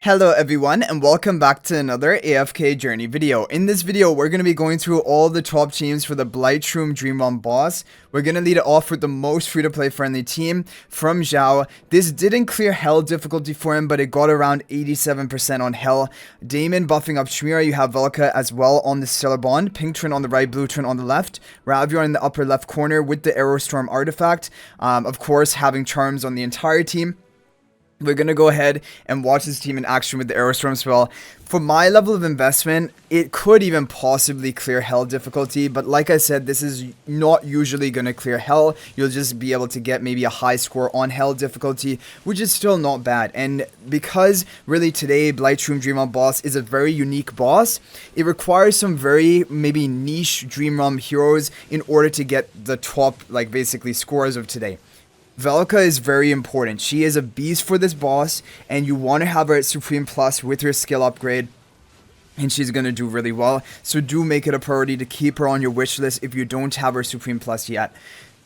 Hello everyone and welcome back to another AFK journey video. In this video we're going to be going through all the top teams for the Blightshroom Dream Run boss. We're going to lead it off with the most free to play friendly team from Zhao. This didn't clear hell difficulty for him, but it got around 87% on hell. Damon buffing up Shmira. You have Valka as well on the Stellar Bond. Pink Trin on the right, Blue Trin on the left. Ravion in the upper left corner with the Arrow Storm artifact. Of course having charms on the entire team. We're going to go ahead and watch this team in action with the Aerostorm spell. For my level of investment, it could even possibly clear hell difficulty, but like I said, this is not usually going to clear hell. You'll just be able to get maybe a high score on hell difficulty, which is still not bad. And because really today, Blightshroom Dream Run boss is a very unique boss, it requires some very maybe niche Dream Run heroes in order to get the top, like basically scores of today. Valka is very important. She is a beast for this boss, and you want to have her at Supreme Plus with her skill upgrade, and she's going to do really well. So do make it a priority to keep her on your wish list if you don't have her Supreme Plus yet.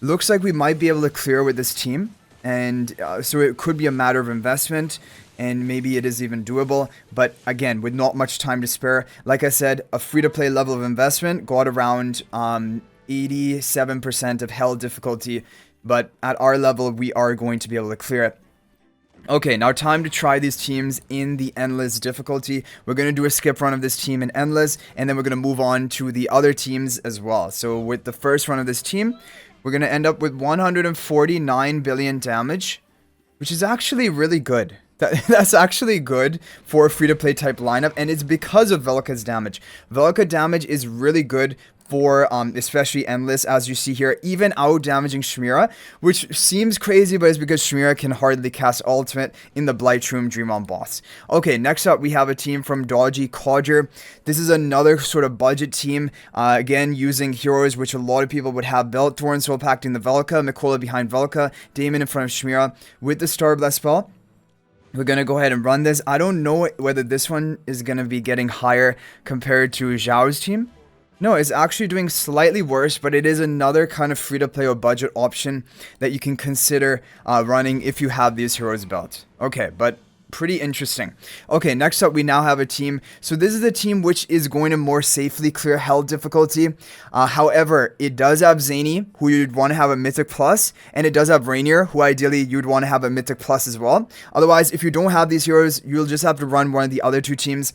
Looks like we might be able to clear with this team, and so it could be a matter of investment, and maybe it is even doable. But again, with not much time to spare, like I said, a free-to-play level of investment got around 87% of hell difficulty. But at our level, we are going to be able to clear it. Okay, now time to try these teams in the Endless difficulty. We're going to do a skip run of this team in Endless, and then we're going to move on to the other teams as well. So with the first run of this team, we're going to end up with 149 billion damage, which is actually really good. That's actually good for a free-to-play type lineup, and it's because of Valka's damage. Valka damage is really good for especially Endless, as you see here, even out damaging Shmira, which seems crazy, but it's because Shmira can hardly cast ultimate in the Blightshroom Dream Run boss. Okay, next up we have a team from Dodgy Codger. This is another sort of budget team, again using heroes which a lot of people would have built. Thorn Soul Pacting the Valka, Mikola behind Valka, Damon in front of Shmira with the Star Bless spell. We're going to go ahead and run this. I don't know whether this one is going to be getting higher compared to Zhao's team. No, it's actually doing slightly worse, but it is another kind of free-to-play or budget option that you can consider running if you have these heroes built. Okay, but pretty interesting. Okay, next up we now have a team. So this is a team which is going to more safely clear hell difficulty. However, it does have Zany, who you'd want to have a Mythic Plus, and it does have Rainier, who ideally you'd want to have a Mythic Plus as well. Otherwise, if you don't have these heroes, you'll just have to run one of the other two teams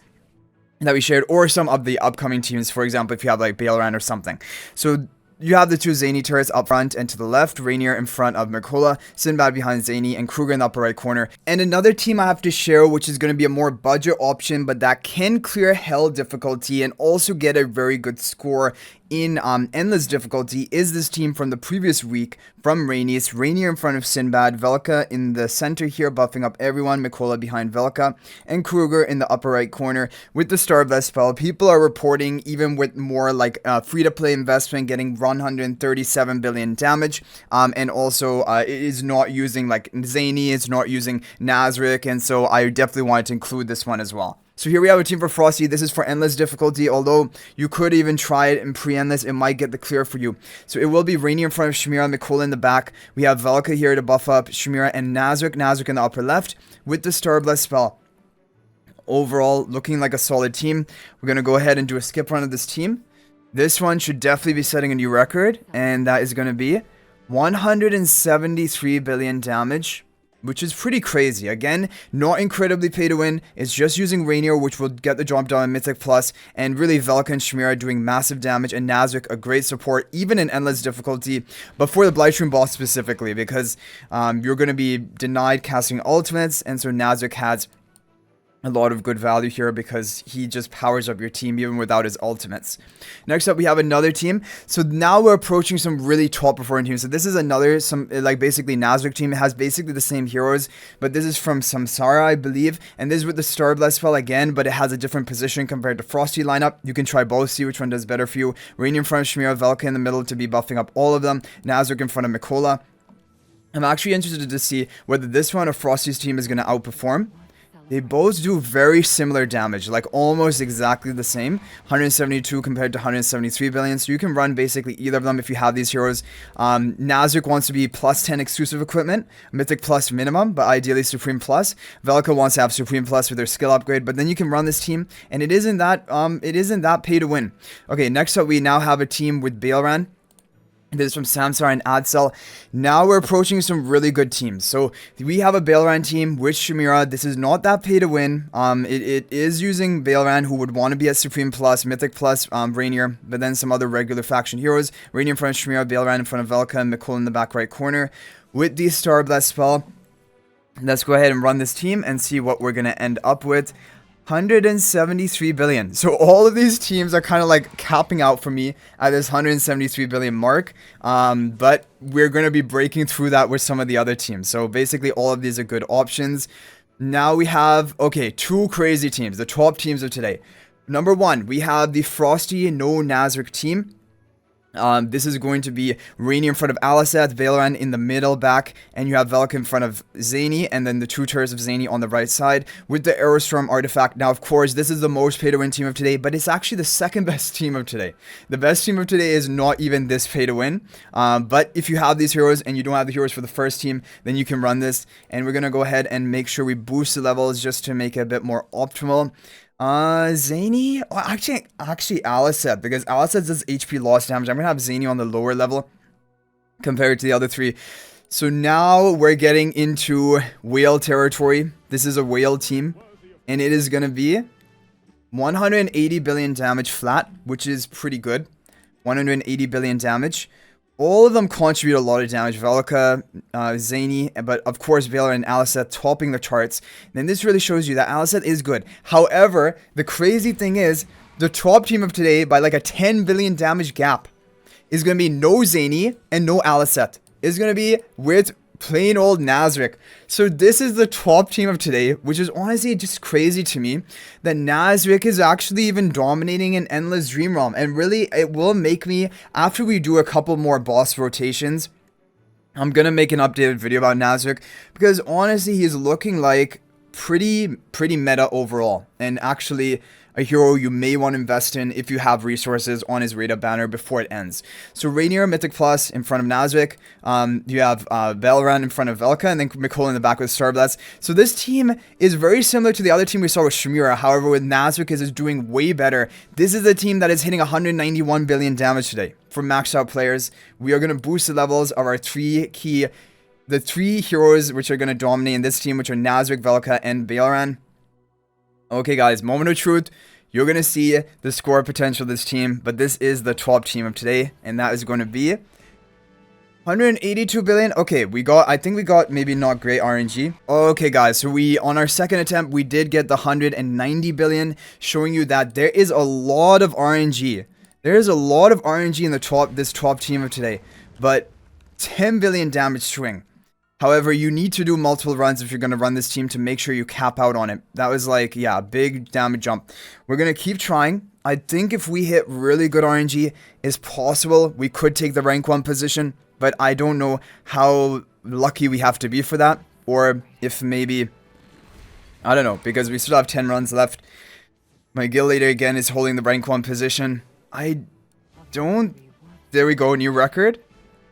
that we shared, or some of the upcoming teams, for example, if you have like Baelran or something. So you have the two Zany turrets up front and to the left, Rainier in front of Mikola, Sinbad behind Zany, and Kruger in the upper right corner. And another team I have to share, which is going to be a more budget option, but that can clear hell difficulty and also get a very good score in Endless difficulty, is this team from the previous week from Rainius. Rainier in front of Sinbad, Valka in the center here buffing up everyone, Mikola behind Valka, and Kruger in the upper right corner with the Star Bless spell. People are reporting, even with more like free-to-play investment, getting 137 billion damage, and also it is not using like Zany, it's not using Nazrik, and so I definitely wanted to include this one as well. So here we have a team for Frosty. This is for Endless difficulty, although you could even try it in pre-Endless. It might get the clear for you. So it will be Rainier in front of Shmira and Mikola in the back. We have Valka here to buff up Shmira and Nazrik. Nazrik in the upper left with the Star Bless spell. Overall, looking like a solid team. We're going to go ahead and do a skip run of this team. This one should definitely be setting a new record, and that is going to be 173 billion damage, which is pretty crazy. Again, not incredibly pay to win. It's just using Rainier, which will get the job done in Mythic Plus, and really Valka and Shmira doing massive damage, and Nazrik a great support, even in Endless difficulty, but for the Blightshroom boss specifically, because you're going to be denied casting ultimates, and so Nazrik has a lot of good value here because he just powers up your team even without his ultimates. Next up, we have another team. So now we're approaching some really top performing teams. So this is another, like basically Nazrik team. It has basically the same heroes, but this is from Samsara, I believe. And this is with the Star Bless spell again, but it has a different position compared to Frosty lineup. You can try both, see which one does better for you. Rainier in front of Shmira, Valka in the middle to be buffing up all of them. Nazrik in front of Mikola. I'm actually interested to see whether this one or Frosty's team is going to outperform. They both do very similar damage, like almost exactly the same. 172 compared to 173 billion. So you can run basically either of them if you have these heroes. Nazrik wants to be plus 10 exclusive equipment, Mythic plus minimum, but ideally Supreme plus. Velka wants to have Supreme plus with their skill upgrade, but then you can run this team, and it isn't that pay to win. Okay, next up we now have a team with Baelran. This is from Samsar and Adsel. Now we're approaching some really good teams. So we have a Baelran team with Shamira. This is not that pay to win. It is using Baelran, who would want to be at Supreme plus, Mythic plus, Rainier, but then some other regular faction heroes. Rainier in front of Shamira, Baelran in front of Valka, and Mikol in the back right corner. With the Star Blast spell, let's go ahead and run this team and see what we're going to end up with. 173 billion. So all of these teams are kind of like capping out for me at this 173 billion mark. But we're going to be breaking through that with some of the other teams. So basically all of these are good options. Now we have, okay, two crazy teams, the top teams of today. Number one, we have the Frosty No Nazrik team. This is going to be Rainy in front of Aliceth, Baelran in the middle back, and you have Valka in front of Zany, and then the two turrets of Zany on the right side with the Aerostorm artifact. Now, of course, this is the most pay-to-win team of today, but it's actually the second best team of today. The best team of today is not even this pay-to-win, but if you have these heroes and you don't have the heroes for the first team, then you can run this, and we're going to go ahead and make sure we boost the levels just to make it a bit more optimal. Zany? Oh, actually Aliceth, because Aliceth does HP loss damage. I'm gonna have Zany on the lower level compared to the other three. So now we're getting into whale territory. This is a whale team, and it is gonna be 180 billion damage flat, which is pretty good. 180 billion damage. All of them contribute a lot of damage. Valka, Zany, but of course Baelran and Aliceth topping the charts. And this really shows you that Aliceth is good. However, the crazy thing is, the top team of today, by like a 10 billion damage gap, is going to be no Zany and no Aliceth. It's going to be with plain old Nazrik. So this is the top team of today, which is honestly just crazy to me that Nazrik is actually even dominating an Endless Dream Realm. And really, it will make me, after we do a couple more boss rotations, I'm gonna make an updated video about Nazrik, because honestly he's looking like pretty meta overall, and actually a hero you may want to invest in if you have resources on his radar banner before it ends. So Rainier, Mythic Plus in front of Nazrik. You have Baelran in front of Valka, and then Mikol in the back with Starblast. So this team is very similar to the other team we saw with Shamira. However, with Nazrik is doing way better. This is a team that is hitting 191 billion damage today for maxed out players. We are going to boost the levels of our three heroes which are going to dominate in this team, which are Nazrik, Valka, and Baelran. Okay guys, moment of truth. You're going to see the score potential of this team, but this is the top team of today, and that is going to be 182 billion. Okay, I think we got maybe not great RNG. Okay guys, so on our second attempt, we did get the 190 billion, showing you that there is a lot of RNG. There is a lot of RNG in this top team of today, but 10 billion damage swing. However, you need to do multiple runs if you're going to run this team to make sure you cap out on it. That was like, yeah, a big damage jump. We're going to keep trying. I think if we hit really good RNG, it's possible we could take the rank 1 position, but I don't know how lucky we have to be for that, or if maybe, I don't know, because we still have 10 runs left. My guild leader again is holding the rank 1 position. There we go, new record.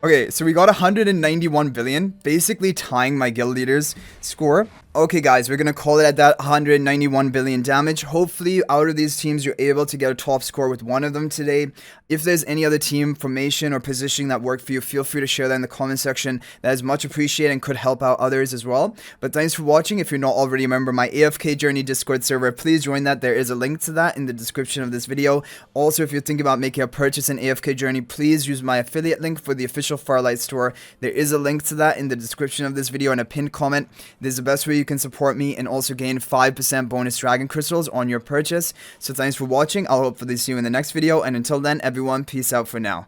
Okay, so we got 191 billion, basically tying my guild leader's score. Okay guys, we're gonna call it at that 191 billion damage. Hopefully out of these teams you're able to get a top score with one of them today. If there's any other team formation or positioning that worked for you, feel free to share that in the comment section. That is much appreciated and could help out others as well. But thanks for watching. If you're not already a member of my AFK Journey Discord server, please join that. There is a link to that in the description of this video. Also, if you're thinking about making a purchase in AFK Journey, please use my affiliate link for the official Farlight store. There is a link to that in the description of this video and a pinned comment. This is the best way you can support me and also gain 5% bonus dragon crystals on your purchase. So thanks for watching. I'll hopefully see you in the next video, and until then everyone, peace out for now.